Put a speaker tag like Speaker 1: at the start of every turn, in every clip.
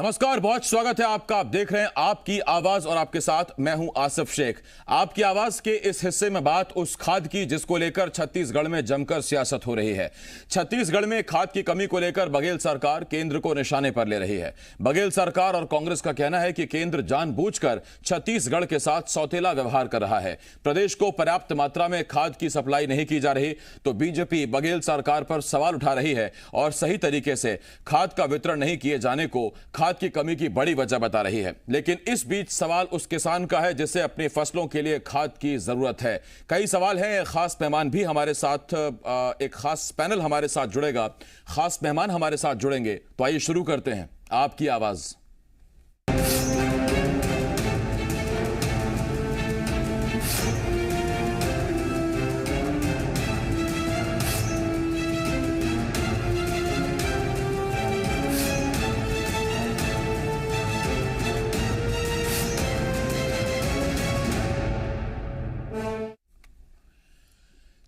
Speaker 1: नमस्कार, बहुत स्वागत है आपका। आप देख रहे हैं आपकी आवाज और आपके साथ मैं हूं आसिफ शेख। आपकी आवाज के इस हिस्से में बात उस खाद की जिसको लेकर छत्तीसगढ़ में जमकर सियासत हो रही है। छत्तीसगढ़ में खाद की कमी को लेकर बघेल सरकार केंद्र को निशाने पर ले रही है। बघेल सरकार और कांग्रेस का कहना है कि केंद्र जानबूझकर छत्तीसगढ़ के साथ सौतेला व्यवहार कर रहा है। प्रदेश को पर्याप्त मात्रा में खाद की सप्लाई नहीं की जा रही तो बीजेपी बघेल सरकार पर सवाल उठा रही है और सही तरीके से खाद का वितरण नहीं किए जाने को खाद की कमी की बड़ी वजह बता रही है। लेकिन इस बीच सवाल उस किसान का है जिसे अपनी फसलों के लिए खाद की जरूरत है। कई सवाल हैं। एक खास मेहमान भी हमारे साथ, एक खास पैनल हमारे साथ जुड़ेगा, खास मेहमान हमारे साथ जुड़ेंगे। तो आइए शुरू करते हैं आपकी आवाज।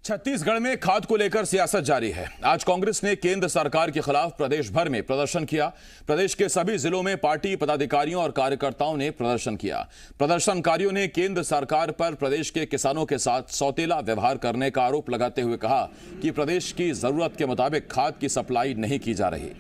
Speaker 1: छत्तीसगढ़ में खाद को लेकर सियासत जारी है। आज कांग्रेस ने केंद्र सरकार के खिलाफ प्रदेश भर में प्रदर्शन किया। प्रदेश के सभी जिलों में पार्टी पदाधिकारियों और कार्यकर्ताओं ने प्रदर्शन किया। प्रदर्शनकारियों ने केंद्र सरकार पर प्रदेश के किसानों के साथ सौतेला व्यवहार करने का आरोप लगाते हुए कहा कि प्रदेश की जरूरत के मुताबिक खाद की सप्लाई नहीं की जा रही।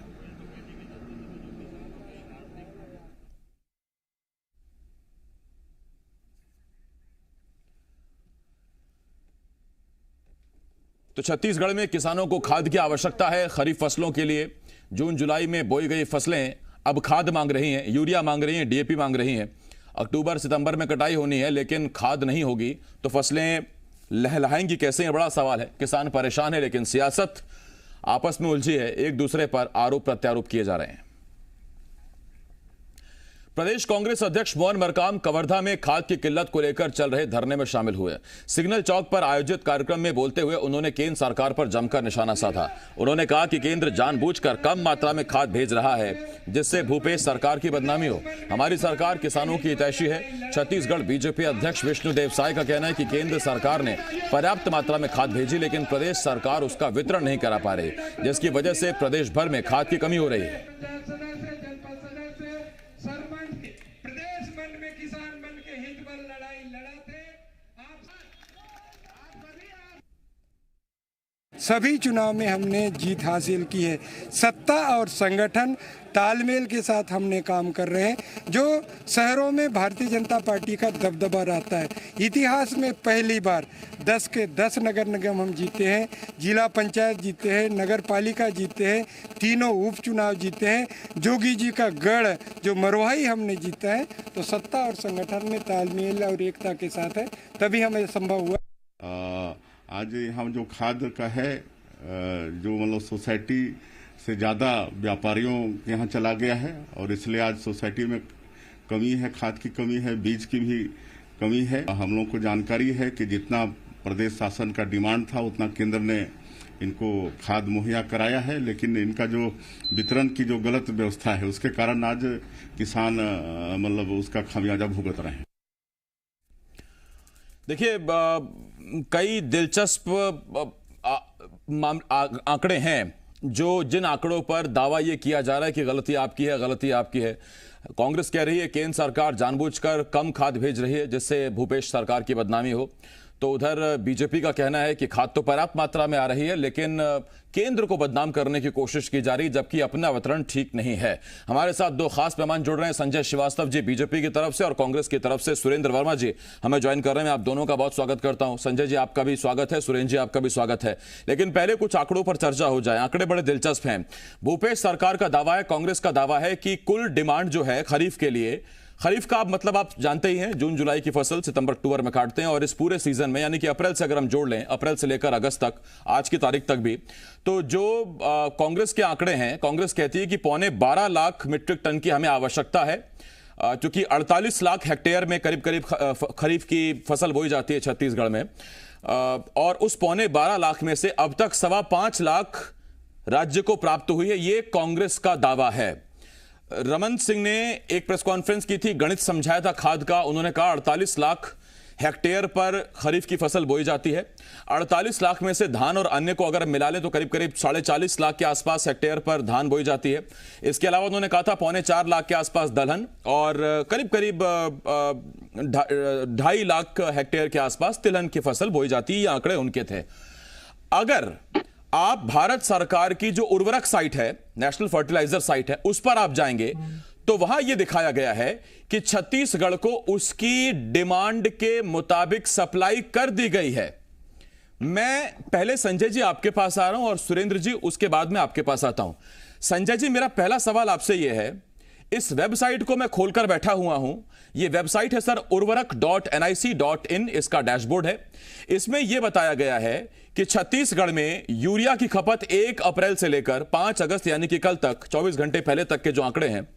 Speaker 1: तो छत्तीसगढ़ में किसानों को खाद की आवश्यकता है। खरीफ फसलों के लिए जून जुलाई में बोई गई फसलें अब खाद मांग रही हैं, यूरिया मांग रही हैं, डीएपी मांग रही हैं। अक्टूबर सितंबर में कटाई होनी है लेकिन खाद नहीं होगी तो फसलें लहलहाएंगी कैसे, ये बड़ा सवाल है। किसान परेशान है लेकिन सियासत आपस में उलझी है। एक दूसरे पर आरोप प्रत्यारोप किए जा रहे हैं। प्रदेश कांग्रेस अध्यक्ष मोहन मरकाम कवर्धा में खाद की किल्लत को लेकर चल रहे धरने में शामिल हुए। सिग्नल चौक पर आयोजित कार्यक्रम में बोलते हुए उन्होंने केंद्र सरकार पर जमकर निशाना साधा। उन्होंने कहा कि केंद्र जानबूझकर कम मात्रा में खाद भेज रहा है जिससे भूपेश सरकार की बदनामी हो। हमारी सरकार किसानों की हितैषी है। छत्तीसगढ़ बीजेपी अध्यक्ष विष्णुदेव साय का कहना है कि केंद्र सरकार ने पर्याप्त मात्रा में खाद भेजी लेकिन प्रदेश सरकार उसका वितरण नहीं करा पा रही, जिसकी वजह से प्रदेश भर में खाद की कमी हो रही है।
Speaker 2: सभी चुनाव में हमने जीत हासिल की है। सत्ता और संगठन तालमेल के साथ हमने काम कर रहे हैं। जो शहरों में भारतीय जनता पार्टी का दबदबा रहता है। इतिहास में पहली बार 10 के 10 नगर निगम हम जीते हैं, जिला पंचायत जीते हैं, नगर पालिका जीते हैं, तीनों उपचुनाव जीते हैं, जोगी जी का गढ़ जो मरवाही हमने जीता है। तो सत्ता और संगठन में तालमेल और एकता के साथ है, तभी हमें संभव हुआ।
Speaker 3: आज हम जो खाद का है जो मतलब सोसाइटी से ज़्यादा व्यापारियों के यहाँ चला गया है और इसलिए आज सोसाइटी में कमी है, खाद की कमी है, बीज की भी कमी है। हम लोगों को जानकारी है कि जितना प्रदेश शासन का डिमांड था उतना केंद्र ने इनको खाद मुहैया कराया है, लेकिन इनका जो वितरण की जो गलत व्यवस्था है उसके कारण आज किसान मतलब उसका खामियाजा भुगत रहे हैं।
Speaker 1: देखिए, कई दिलचस्प आंकड़े हैं जिन आंकड़ों पर दावा यह किया जा रहा है कि गलती आपकी है, गलती आपकी है। कांग्रेस कह रही है केंद्र सरकार जानबूझकर कम खाद भेज रही है जिससे भूपेश सरकार की बदनामी हो। तो उधर बीजेपी का कहना है कि खाद तो पर्याप्त मात्रा में आ रही है लेकिन केंद्र को बदनाम करने की कोशिश की जा रही जबकि अपना वितरण ठीक नहीं है। हमारे साथ दो खास मेहमान जुड़ रहे हैं। संजय श्रीवास्तव जी बीजेपी की तरफ से और कांग्रेस की तरफ से सुरेंद्र वर्मा जी हमें ज्वाइन कर रहे हैं। आप दोनों का बहुत स्वागत करता हूं। संजय जी आपका भी स्वागत है, सुरेंद्र जी आपका भी स्वागत है। लेकिन पहले कुछ आंकड़ों पर चर्चा हो जाए। आंकड़े बड़े दिलचस्प हैं। भूपेश सरकार का दावा है, कांग्रेस का दावा है कि कुल डिमांड जो है खरीफ के लिए, खरीफ का मतलब आप जानते ही हैं, जून जुलाई की फसल सितंबर अक्टूबर में काटते हैं और इस पूरे सीजन में यानी कि अप्रैल से अगर हम जोड़ लें, अप्रैल से लेकर अगस्त तक, आज की तारीख तक भी, तो जो कांग्रेस के आंकड़े हैं, कांग्रेस कहती है कि 12.25 लाख मीट्रिक टन की हमें आवश्यकता है क्योंकि 48 लाख हेक्टेयर में करीब करीब खरीफ की फसल बोई जाती है छत्तीसगढ़ में और उस 12.25 लाख में से अब तक 5.25 लाख राज्य को प्राप्त हुई है। ये कांग्रेस का दावा है। रमन सिंह ने एक प्रेस कॉन्फ्रेंस की थी, गणित समझाया था खाद का। उन्होंने कहा 48 लाख हेक्टेयर पर खरीफ की फसल बोई जाती है। 48 लाख में से धान और अन्य को अगर मिला लें तो करीब करीब 44.5 लाख के आसपास हेक्टेयर पर धान बोई जाती है। इसके अलावा उन्होंने कहा था 3.25 लाख के आसपास दलहन और करीब करीब 2.5 लाख हेक्टेयर के आसपास तिलहन की फसल बोई जाती है। ये आंकड़े उनके थे। अगर आप भारत सरकार की जो उर्वरक साइट है, नेशनल फर्टिलाइजर साइट है, उस पर आप जाएंगे तो वहां यह दिखाया गया है कि छत्तीसगढ़ को उसकी डिमांड के मुताबिक सप्लाई कर दी गई है। मैं पहले संजय जी आपके पास आ रहा हूं और सुरेंद्र जी उसके बाद में आपके पास आता हूं। संजय जी, मेरा पहला सवाल आपसे यह है, इस वेबसाइट को मैं खोलकर बैठा हुआ हूं। यह वेबसाइट है सर urvarak.nic.in, इसका डैशबोर्ड है। इसमें यह बताया गया है कि छत्तीसगढ़ में यूरिया की खपत 1 अप्रैल से लेकर 5 अगस्त यानी कि कल तक, 24 घंटे पहले तक के जो आंकड़े हैं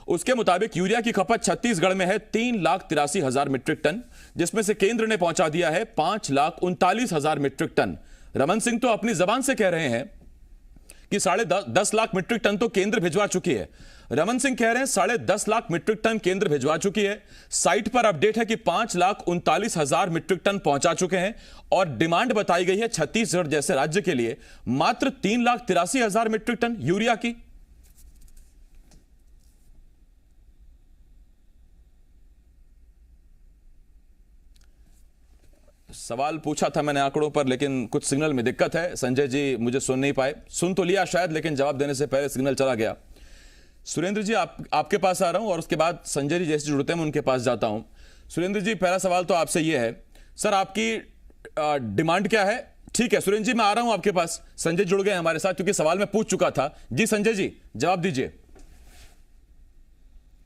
Speaker 1: उसके मुताबिक यूरिया की खपत छत्तीसगढ़ में है 3,83,000 मीट्रिक टन, जिसमें से केंद्र ने पहुंचा दिया है 5,39,000 मीट्रिक टन। रमन सिंह तो अपनी जबान से कह रहे हैं कि 10.5 लाख मीट्रिक टन तो केंद्र भिजवा चुकी है। रमन सिंह कह रहे हैं 10.5 लाख मीट्रिक टन केंद्र भिजवा चुकी है। साइट पर अपडेट है कि 5,39,000 मीट्रिक टन पहुंचा चुके हैं और डिमांड बताई गई है छत्तीसगढ़ जैसे राज्य के लिए मात्र 3,83,000 मीट्रिक टन यूरिया की। सवाल पूछा था मैंने आंकड़ों पर, लेकिन कुछ सिग्नल में दिक्कत है। संजय जी मुझे सुन नहीं पाए, सुन तो लिया शायद, लेकिन जवाब देने से पहले सिग्नल चला गया। सुरेंद्र जी आपके पास आ रहा हूं और उसके बाद संजय जी जैसे जुड़ते हैं मैं उनके पास जाता हूं। सुरेंद्र जी, पहला सवाल तो आपसे यह है, सर आपकी डिमांड क्या है? ठीक है सुरेंद्र जी, मैं आ रहा हूं आपके पास। संजय जुड़ गए हमारे साथ क्योंकि सवाल मैं पूछ चुका था। जी संजय जी, जवाब दीजिए।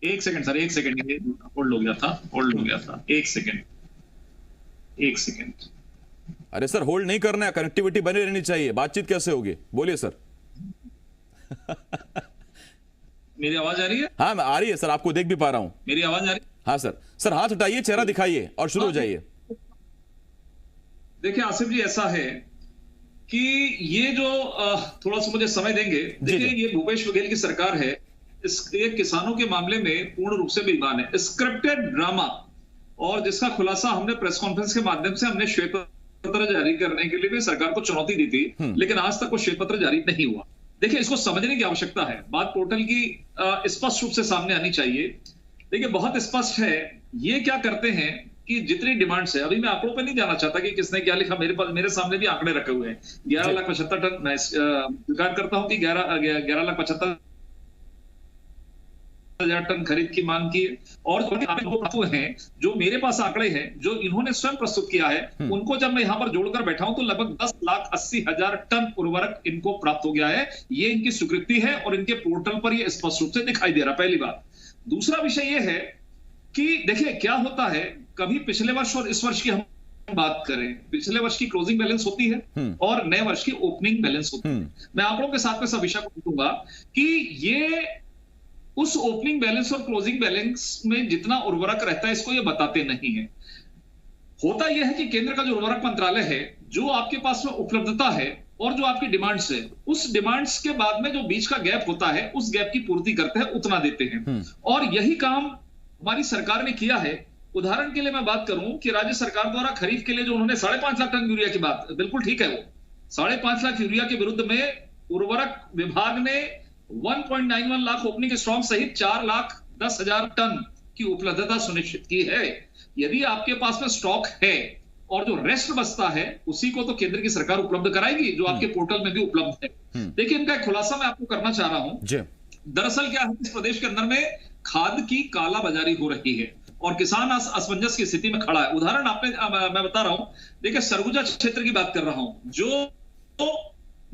Speaker 4: 1 सेकंड सर, 1 सेकंड, होल्ड हो गया था, 1 सेकंड।
Speaker 1: अरे सर, होल्ड नहीं करना है, कनेक्टिविटी बनी रहनी चाहिए, बातचीत कैसे होगी? बोलिए सर।
Speaker 4: मेरी आवाज आ रही है?
Speaker 1: हाँ आ रही है सर, आपको देख भी पा रहा हूं।
Speaker 4: मेरी आवाज आ रही है?
Speaker 1: हाँ सर हाथ उठाइए, चेहरा दिखाइए और शुरू हो जाइए।
Speaker 4: देखिए आसिफ जी, ऐसा है कि ये जो थोड़ा सा मुझे समय देंगे। देखिए ये भूपेश बघेल की सरकार है, ये किसानों के मामले में पूर्ण रूप से बेईमान है। स्क्रिप्टेड ड्रामा, और जिसका खुलासा हमने प्रेस कॉन्फ्रेंस के माध्यम से हमने श्वेत पत्र जारी करने के लिए भी सरकार को चुनौती दी थी, लेकिन आज तक वो श्वेत पत्र जारी नहीं हुआ। देखिए इसको समझने की आवश्यकता है, बात पोर्टल की स्पष्ट रूप से सामने आनी चाहिए। देखिए बहुत स्पष्ट है, ये क्या करते हैं कि जितनी डिमांड्स है, अभी मैं आंकड़ों पे नहीं जाना चाहता कि किसने क्या लिखा, मेरे सामने भी आंकड़े रखे हुए हैं। 11,75,000 टन, मैं स्वीकार करता हूं कि 11,75,000 टन खरीद की मांग की, और हैं जो मेरे पास आंकड़े हैं जो इन्होंने स्वयं प्रस्तुत किया है, उनको जब मैं यहां पर जोड़कर बैठा हूं तो लगभग 10,80,000 टन उर्वरक इनको प्राप्त हो गया है। ये इनकी स्वीकृति है और इनके पोर्टल पर ये स्पष्ट रूप से दिखाई दे रहा, पहली बात। दूसरा विषय ये है कि देखिए क्या होता है, कभी पिछले वर्ष और इस वर्ष की हम बात करें, पिछले वर्ष की क्लोजिंग बैलेंस होती है और नए वर्ष की ओपनिंग बैलेंस होती है। मैं आंकड़ों के साथ में सब विषय को दूंगा कि ये उस ओपनिंग बैलेंस और क्लोजिंग बैलेंस में जितना उर्वरक रहता है इसको ये बताते नहीं है। होता यह है कि केंद्र का जो उर्वरक मंत्रालय है, जो आपके पास में उपलब्धता है और जो आपकी डिमांड्स है, उस डिमांड्स के बाद में जो बीच का गैप होता है, उस गैप की पूर्ति करते हैं, उतना देते हैं। और यही काम हमारी सरकार ने किया है। उदाहरण के लिए मैं बात करूं कि राज्य सरकार द्वारा खरीफ के लिए जो उन्होंने 5.5 लाख टन यूरिया की बात, बिल्कुल ठीक है, वो 5.5 लाख यूरिया के विरुद्ध में उर्वरक विभाग ने 1.91 लाख ओपनिंग स्टॉक सहित 4,10,000 टन की उपलब्धता सुनिश्चित की है। यदि आपके पास में स्टॉक है और जो रेस्ट बचता है उसी को तो केंद्र की सरकार उपलब्ध कराएगी, जो आपके पोर्टल में भी उपलब्ध है। देखिए इनका एक खुलासा मैं आपको करना चाह रहा हूं। दरअसल क्या है, इस प्रदेश के अंदर में खाद की कालाबाजारी हो रही है और किसान असमंजस की स्थिति में खड़ा है। उदाहरण मैं बता रहा हूं, देखिए सरगुजा क्षेत्र की बात कर रहा हूं, जो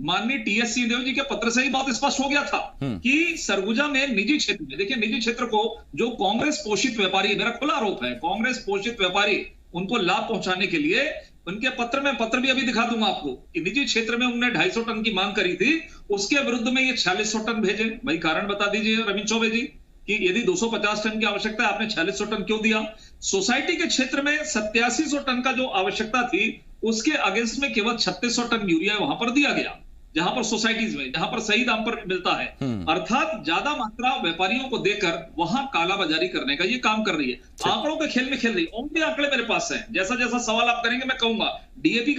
Speaker 4: माननीय टीएस सिंहदेव जी के पत्र से ही बहुत स्पष्ट हो गया था कि सरगुजा में निजी क्षेत्र में, देखिए निजी क्षेत्र को जो कांग्रेस पोषित व्यापारी, मेरा खुला आरोप है, कांग्रेस पोषित व्यापारी उनको लाभ पहुंचाने के लिए उनके पत्र भी अभी दिखा दूंगा आपको कि निजी क्षेत्र में उन्होंने 250 टन की मांग करी थी, उसके विरुद्ध में ये 4600 टन भेजे। भाई कारण बता दीजिए रविंद्र चौबे जी कि यदि 250 टन की आवश्यकता है, आपने 4600 टन क्यों दिया? सोसाइटी के क्षेत्र में 8700 टन का जो आवश्यकता थी, उसके अगेंस्ट में केवल 3600 टन यूरिया वहां पर दिया गया, जहां पर सोसाइटीज में, जहां पर सही दाम पर मिलता है, अर्थात ज्यादा मात्रा व्यापारियों को देकर वहां कालाबाजारी करने का ये काम कर रही है। आंकड़ों के खेल में खेल रही है। ओनली आंकड़े मेरे पास हैं, जैसा जैसा सवाल आप करेंगे मैं कहूंगा। डीएपी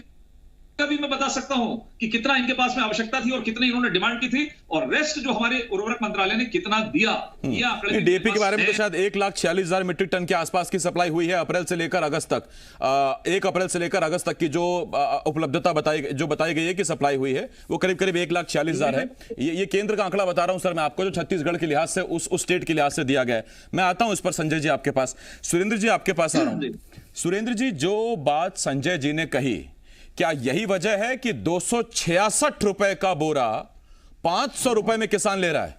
Speaker 4: का भी मैं बता सकता हूं कि कितना इनके पास में आवश्यकता थी और कितनी इन्होंने डिमांड की थी, और रेस्ट जो हमारे उर्वरक मंत्रालय ने कितना दिया, ये आंकड़े
Speaker 1: डीएपी के बारे में तो शायद 1,46,000 मीट्रिक टन के आसपास की सप्लाई हुई है अप्रैल से लेकर अगस्त तक। 1 अप्रैल से लेकर अगस्त तक की जो उपलब्धता बताई गई है कि सप्लाई हुई है, वो करीब करीब 1,46,000 है। ये केंद्र का आंकड़ा बता रहा हूं सर मैं आपको, जो छत्तीसगढ़ के लिहाज से उस स्टेट के लिहाज से दिया गया है। मैं आता हूं इस पर संजय जी आपके पास। सुरेंद्र जी आपके पास आ रहा हूं। सुरेंद्र जी, जो बात संजय जी ने कही, क्या यही वजह है कि 266 रुपए का बोरा 500 रुपए में किसान ले रहा है?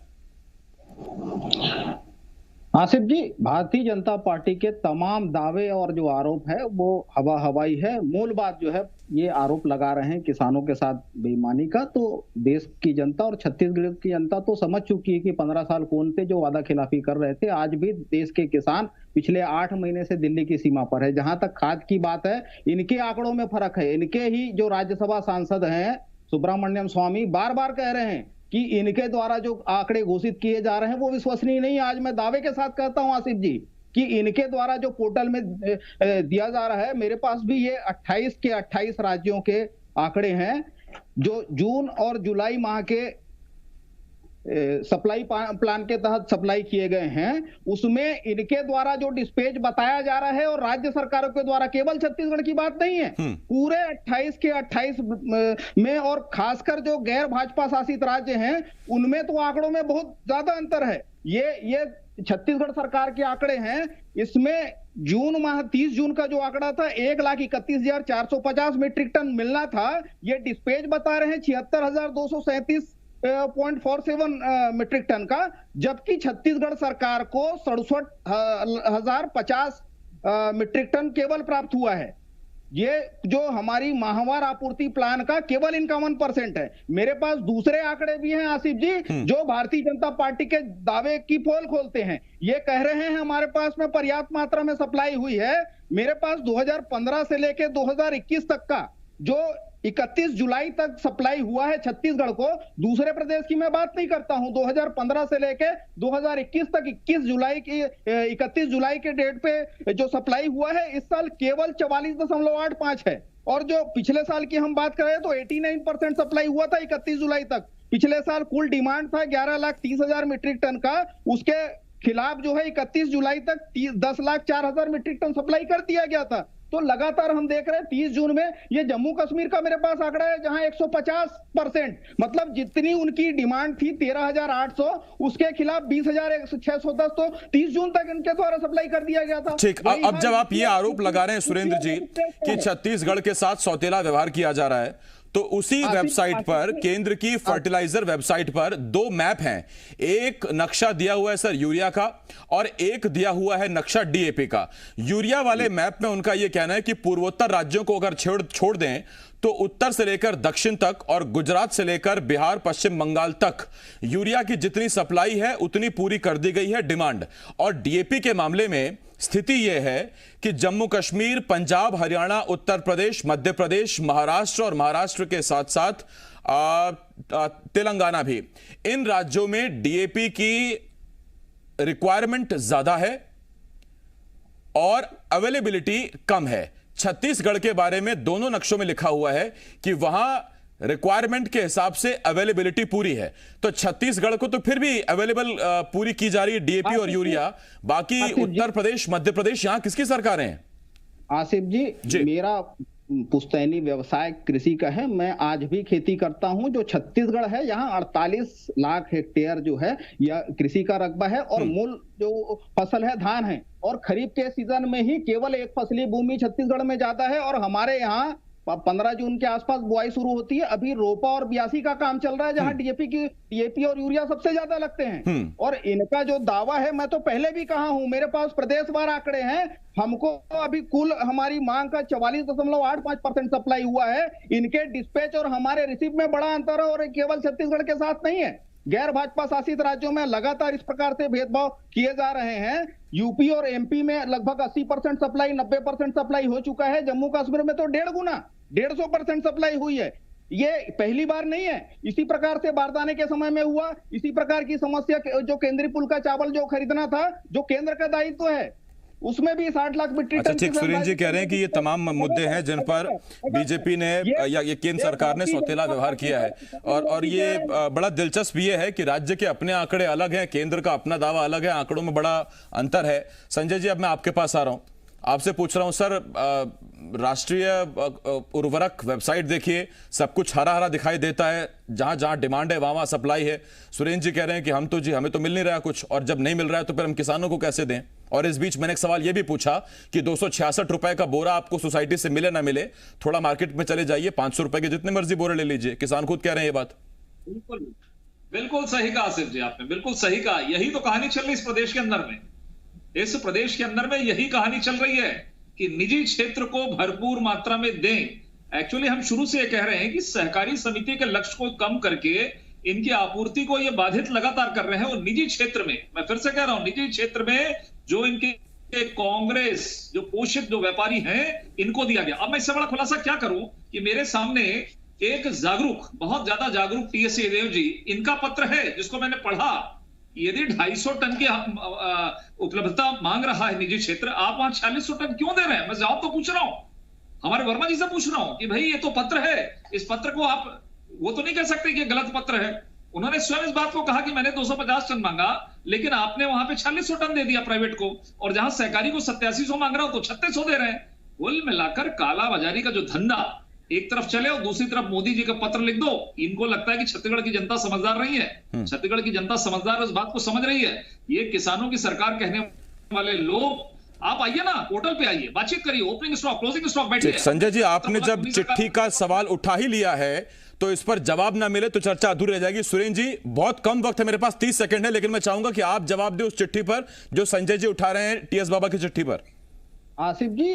Speaker 5: आसिफ जी, भारतीय जनता पार्टी के तमाम दावे और जो आरोप है वो हवाई है। मूल बात जो है, ये आरोप लगा रहे हैं किसानों के साथ बेईमानी का, तो देश की जनता और छत्तीसगढ़ की जनता तो समझ चुकी है कि 15 साल कौन थे जो वादा खिलाफी कर रहे थे। आज भी देश के किसान पिछले 8 महीने से दिल्ली की सीमा पर है। जहां तक खाद की बात है, इनके आंकड़ों में फर्क है। इनके ही जो राज्यसभा सांसद हैं सुब्रमण्यम स्वामी बार बार कह रहे हैं कि इनके द्वारा जो आंकड़े घोषित किए जा रहे हैं वो विश्वसनीय नहीं। आज मैं दावे के साथ कहता हूं आसिफ जी कि इनके द्वारा जो पोर्टल में दिया जा रहा है, मेरे पास भी ये 28 के 28 राज्यों के आंकड़े हैं जो जून और जुलाई माह के सप्लाई प्लान के तहत सप्लाई किए गए हैं। उसमें इनके द्वारा जो डिस्पैच बताया जा रहा है और राज्य सरकारों के द्वारा, केवल छत्तीसगढ़ की बात नहीं है, पूरे 28 के 28 में, और खासकर जो गैर भाजपा शासित राज्य हैं उनमें तो आंकड़ों में बहुत ज्यादा अंतर है। ये छत्तीसगढ़ सरकार के आंकड़े हैं। इसमें जून माह 30 जून का जो आंकड़ा था 1,31,450 मीट्रिक टन मिलना था, ये डिस्पैच बता रहे हैं 76,237.47 मीट्रिक टन का, जबकि छत्तीसगढ़ सरकार को 67,050 मीट्रिक टन केवल प्राप्त हुआ है। ये जो हमारी माहवार आपूर्ति प्लान का केवल 51% है। मेरे पास दूसरे आंकड़े भी हैं आसिफ जी, जो भारतीय जनता पार्टी के दावे की पोल खोलते हैं। ये कह रहे हैं हमारे पास में पर्याप्त मात्रा में सप्लाई हुई है। मेरे पास 2015 से लेकर 2021 तक का जो 31 जुलाई तक सप्लाई हुआ है छत्तीसगढ़ को, दूसरे प्रदेश की मैं बात नहीं करता हूं। 2015 से लेके 2021 तक 31 जुलाई के डेट पे जो सप्लाई हुआ है इस साल केवल 44.85 है। और जो पिछले साल की हम बात करें तो 89% सप्लाई हुआ था 31 जुलाई तक। पिछले साल कुल डिमांड था 11,30,000 मीट्रिक टन का, उसके खिलाफ जो है 31 जुलाई तक 10,04,000 मीट्रिक टन सप्लाई कर दिया गया था। तो लगातार हम देख रहे हैं 30 जून में ये जम्मू कश्मीर का मेरे पास आंकड़ा है जहां 150%, मतलब जितनी उनकी डिमांड थी 13,800, उसके खिलाफ 20,610, तो 30 जून तक इनके द्वारा सप्लाई कर दिया गया था।
Speaker 1: ठीक, अब जब आप ये आरोप लगा रहे हैं सुरेंद्र जी कि छत्तीसगढ़ के साथ सौतेला व्यवहार किया जा रहा है, तो उसी वेबसाइट पर, केंद्र की फर्टिलाइजर वेबसाइट पर 2 मैप हैं। एक नक्शा दिया हुआ है सर यूरिया का, और एक दिया हुआ है नक्शा डीएपी का। यूरिया वाले मैप में उनका यह कहना है कि पूर्वोत्तर राज्यों को अगर छोड़ दें तो उत्तर से लेकर दक्षिण तक और गुजरात से लेकर बिहार पश्चिम बंगाल तक यूरिया की जितनी सप्लाई है उतनी पूरी कर दी गई है डिमांड। और डीएपी के मामले में स्थिति यह है कि जम्मू कश्मीर, पंजाब, हरियाणा, उत्तर प्रदेश, मध्य प्रदेश, महाराष्ट्र और महाराष्ट्र के साथ साथ तेलंगाना भी, इन राज्यों में डीएपी की रिक्वायरमेंट ज्यादा है और अवेलेबिलिटी कम है। छत्तीसगढ़ के बारे में दोनों नक्शों में लिखा हुआ है कि वहां रिक्वायरमेंट के हिसाब से अवेलेबिलिटी पूरी है। तो छत्तीसगढ़ को तो फिर भी अवेलेबल पूरी की जा रही है डीएपी और यूरिया, बाकी उत्तर प्रदेश, मध्य प्रदेश, यहां किसकी सरकारें हैं?
Speaker 5: आसिफ जी, मेरा पुश्तैनी व्यवसाय कृषि का है। मैं आज भी खेती करता हूं। जो छत्तीसगढ़ है यहाँ 48 लाख हेक्टेयर जो है यह कृषि का रकबा है, और मूल जो फसल है धान है, और खरीफ के सीजन में ही केवल एक फसली भूमि छत्तीसगढ़ में ज्यादा है। और हमारे यहाँ 15 जून के आसपास बुआई शुरू होती है। अभी रोपा और बियासी का काम चल रहा है जहां डीएपी और यूरिया सबसे ज्यादा लगते हैं। और इनका जो दावा है, मैं तो पहले भी कहा हूं, मेरे पास प्रदेशवार आंकड़े हैं। हमको अभी कुल हमारी मांग का 44.85% सप्लाई हुआ है। इनके डिस्पैच और हमारे रिसीव में बड़ा अंतर है, और केवल छत्तीसगढ़ के साथ नहीं है, गैर भाजपा शासित राज्यों में लगातार इस प्रकार से भेदभाव किए जा रहे हैं। यूपी और एमपी में लगभग 80% सप्लाई, 90% सप्लाई हो चुका है। जम्मू कश्मीर में तो 1.5 गुना, 150% सप्लाई हुई है। ये पहली बार नहीं है, इसी प्रकार से बारदाने के समय में हुआ, इसी प्रकार की समस्या जो केंद्रीय पुल का चावल जो खरीदना था, जो केंद्र का दायित्व है, उसमें भी 60 लाख मीट्रिक टन।
Speaker 1: अच्छा ठीक, सुरेंद्र जी कह रहे हैं कि ये तमाम मुद्दे हैं जिन पर बीजेपी ने या ये केंद्र सरकार ने सौतेला व्यवहार किया है, और ये बड़ा दिलचस्प ये है कि राज्य के अपने आंकड़े अलग हैं, केंद्र का अपना दावा अलग है, आंकड़ों में बड़ा अंतर है। संजय जी, अब मैं आपके पास आ रहा हूं, आपसे पूछ रहा हूं सर, राष्ट्रीय उर्वरक वेबसाइट देखिए, सब कुछ हरा हरा दिखाई देता है, जहां जहां डिमांड है वहां वहां सप्लाई है। सुरेंद्र जी कह रहे हैं कि हमें तो मिल नहीं रहा कुछ, और जब नहीं मिल रहा है तो फिर हम किसानों को कैसे दें। और इस बीच मैंने एक सवाल यह भी पूछा कि 266 रुपए का बोरा आपको सोसाइटी से मिले ना मिले, थोड़ा मार्केट में चले जाइए, 500 रुपए के जितने मर्जी बोरे ले लीजिए, किसान खुद कह रहे हैं ये बात।
Speaker 4: बिल्कुल बिल्कुल सही कहा आसिफ जी, आपने बिल्कुल सही कहा। यही तो कहानी चल रही इस प्रदेश के अंदर में, इस प्रदेश के अंदर में यही कहानी चल रही है कि निजी क्षेत्र को भरपूर मात्रा में दें। एक्चुअली हम शुरू से ये कह रहे हैं कि सहकारी समिति के लक्ष्य को कम करके इनकी आपूर्ति को ये बाधित लगातार कर रहे हैं, और निजी क्षेत्र में, मैं फिर से कह रहा हूं, निजी क्षेत्र में जो इनके कांग्रेस जो पोषित जो व्यापारी हैं, इनको दिया गया। अब मैं इससे बड़ा खुलासा क्या करूं कि मेरे सामने एक जागरूक, बहुत ज्यादा जागरूक टीएस सिंहदेव जी, इनका पत्र है जिसको मैंने पढ़ा। यदि 250 टन की उपलब्धता मांग रहा है निजी क्षेत्र, आप वहां 4600 टन क्यों दे रहे हैं? मैं जवाब तो पूछ रहा हूं, हमारे वर्मा जी से पूछ रहा हूं कि भाई ये तो पत्र है, इस पत्र को आप वो तो नहीं कह सकते कि गलत पत्र है। उन्होंने स्वयं इस बात को कहा कि मैंने 250 टन मांगा, लेकिन आपने वहां पे 4600 टन दे दिया प्राइवेट को, और जहां सहकारी को 8700 मांग रहा हो तो 3600 दे रहे हैं। कुल मिलाकर काला बाजारी का जो धंधा एक तरफ चले और दूसरी तरफ मोदी जी का पत्र लिख दो। इनको लगता है कि छत्तीसगढ़ की जनता समझदार नहीं है, छत्तीसगढ़ की जनता समझदार इस बात को समझ रही है। ये किसानों की सरकार कहने वाले लोग, आप आइए ना, पोर्टल पे आइए, बातचीत करिए, ओपनिंग स्टॉक, क्लोजिंग स्टॉक बैठिए।
Speaker 1: संजय जी, आपने जब चिट्ठी का सवाल उठा ही लिया है तो इस पर जवाब ना मिले तो चर्चा अधूरी रह जाएगी। सुरेंद्र जी, बहुत कम वक्त है मेरे पास, 30 सेकंड है, लेकिन मैं चाहूंगा कि आप जवाब दें उस चिट्ठी पर जो संजय जी उठा रहे हैं, टीएस बाबा की चिट्ठी पर।
Speaker 5: आसिफ जी,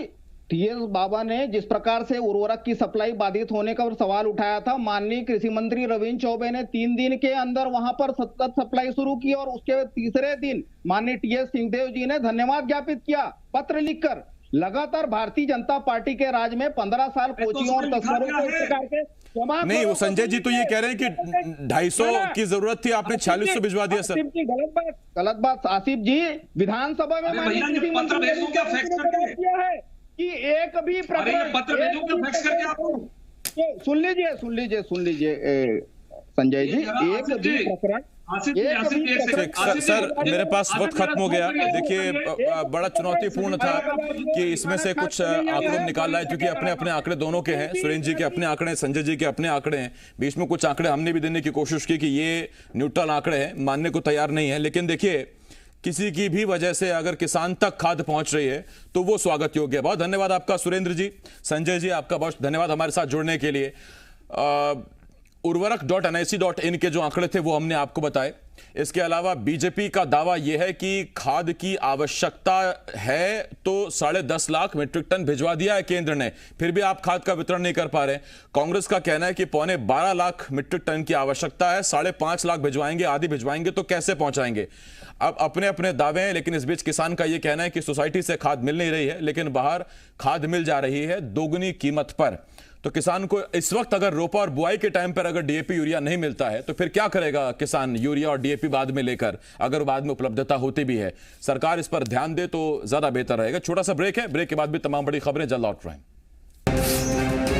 Speaker 5: टीएस बाबा ने जिस प्रकार से उर्वरक की सप्लाई बाधित होने का सवाल उठाया था, माननीय कृषि मंत्री रविंद्र चौबे ने 3 दिन के अंदर वहां पर सतत सप्लाई शुरू की, और उसके तीसरे दिन माननीय टीएस सिंहदेव जी ने धन्यवाद ज्ञापित किया पत्र लिखकर। लगातार भारतीय जनता पार्टी के राज में 15 साल कोचियों और तस्करों को इस प्रकार के
Speaker 1: नहीं, वो संजय जी तो ये कह रहे हैं कि 250 की जरूरत थी, आपने 4600 भिजवा दिया सर।
Speaker 5: गलत बात आसिफ जी, विधानसभा में
Speaker 4: पत्र भेजूं क्या फैक्स करके
Speaker 5: है कि एक भी प्रकरण,
Speaker 4: पत्र भेजूं क्या फैक्स करके आपको?
Speaker 5: सुन लीजिए संजय जी, एक भी प्रकरण
Speaker 1: सर, मेरे पास वक्त खत्म हो गया। देखिए, बड़ा चुनौतीपूर्ण था कि इसमें से कुछ आंकड़ों निकाल लाए, क्योंकि अपने अपने आंकड़े दोनों के हैं, सुरेंद्र जी के अपने आंकड़े, संजय जी के अपने आंकड़े हैं। बीच में कुछ आंकड़े हमने भी देने की कोशिश की कि ये न्यूट्रल आंकड़े हैं, मानने को तैयार नहीं है। लेकिन देखिए, किसी की भी वजह से अगर किसान तक खाद पहुंच रही है तो वो स्वागत योग्य है। बहुत धन्यवाद आपका सुरेंद्र जी। संजय जी, आपका बहुत धन्यवाद हमारे साथ जुड़ने के लिए। उर्वरक.nic.in के जो आंकड़े थे वो हमने आपको बताए। इसके अलावा बीजेपी का दावा यह है कि खाद की आवश्यकता है तो 10.5 लाख मीट्रिक टन भिजवा दिया है केंद्र ने, फिर भी आप खाद का वितरण नहीं कर पा रहे। कांग्रेस का कहना है कि 12.25 लाख मीट्रिक टन की आवश्यकता है, 5.5 लाख भिजवाएंगे, आधी भिजवाएंगे तो कैसे पहुंचाएंगे। अब अपने अपने दावे हैं, लेकिन इस बीच किसान का यह कहना है कि सोसाइटी से खाद मिल नहीं रही है, लेकिन बाहर खाद मिल जा रही है दोगुनी कीमत पर। तो किसान को इस वक्त अगर रोपा और बुआई के टाइम पर अगर डीएपी यूरिया नहीं मिलता है तो फिर क्या करेगा किसान यूरिया और डीएपी बाद में लेकर, अगर बाद में उपलब्धता होती भी है। सरकार इस पर ध्यान दे तो ज्यादा बेहतर रहेगा। छोटा सा ब्रेक है, ब्रेक के बाद भी तमाम बड़ी खबरें जल्द लौट रहे हैं।